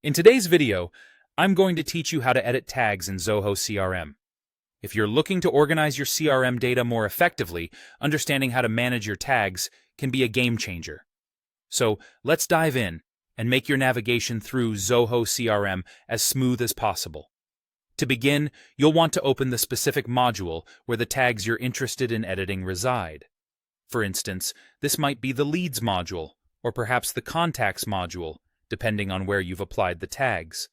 In today's video, I'm going to teach you how to edit tags in Zoho CRM. If you're looking to organize your CRM data more effectively, understanding how to manage your tags can be a game changer. So let's dive in and make your navigation through Zoho CRM as smooth as possible. To begin, you'll want to open the specific module where the tags you're interested in editing reside. For instance, this might be the Leads module, or perhaps the Contacts module, depending on where you've applied the tags.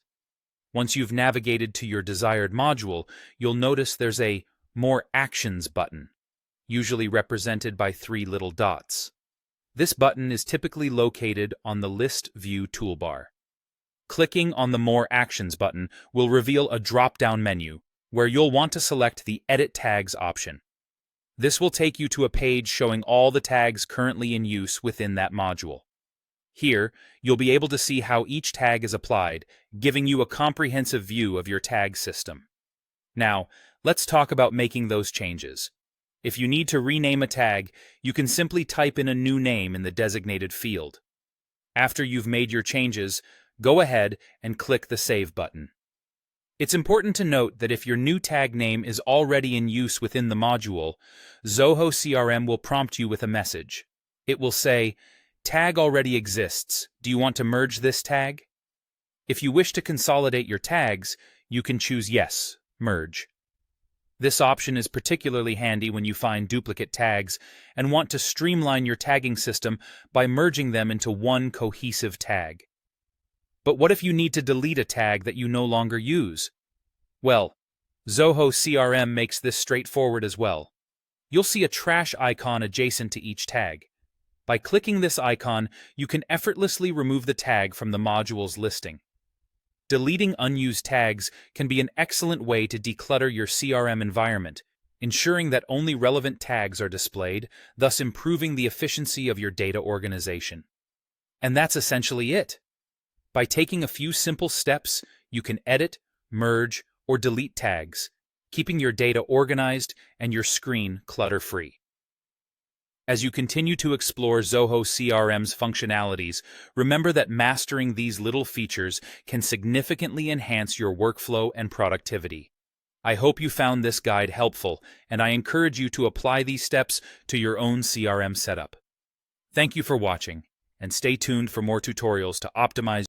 Once you've navigated to your desired module, you'll notice there's a More Actions button, usually represented by 3 little dots. This button is typically located on the List View toolbar. Clicking on the More Actions button will reveal a drop-down menu where you'll want to select the Edit Tags option. This will take you to a page showing all the tags currently in use within that module. Here, you'll be able to see how each tag is applied, giving you a comprehensive view of your tag system. Now, let's talk about making those changes. If you need to rename a tag, you can simply type in a new name in the designated field. After you've made your changes, go ahead and click the Save button. It's important to note that if your new tag name is already in use within the module, Zoho CRM will prompt you with a message. It will say, "Tag already exists. Do you want to merge this tag?" If you wish to consolidate your tags, you can choose Yes, Merge. This option is particularly handy when you find duplicate tags and want to streamline your tagging system by merging them into one cohesive tag. But what if you need to delete a tag that you no longer use? Well, Zoho CRM makes this straightforward as well. You'll see a trash icon adjacent to each tag. By clicking this icon, you can effortlessly remove the tag from the module's listing. Deleting unused tags can be an excellent way to declutter your CRM environment, ensuring that only relevant tags are displayed, thus improving the efficiency of your data organization. And that's essentially it. By taking a few simple steps, you can edit, merge, or delete tags, keeping your data organized and your screen clutter-free. As you continue to explore Zoho CRM's functionalities, remember that mastering these little features can significantly enhance your workflow and productivity. I hope you found this guide helpful, and I encourage you to apply these steps to your own CRM setup. Thank you for watching, and stay tuned for more tutorials to optimize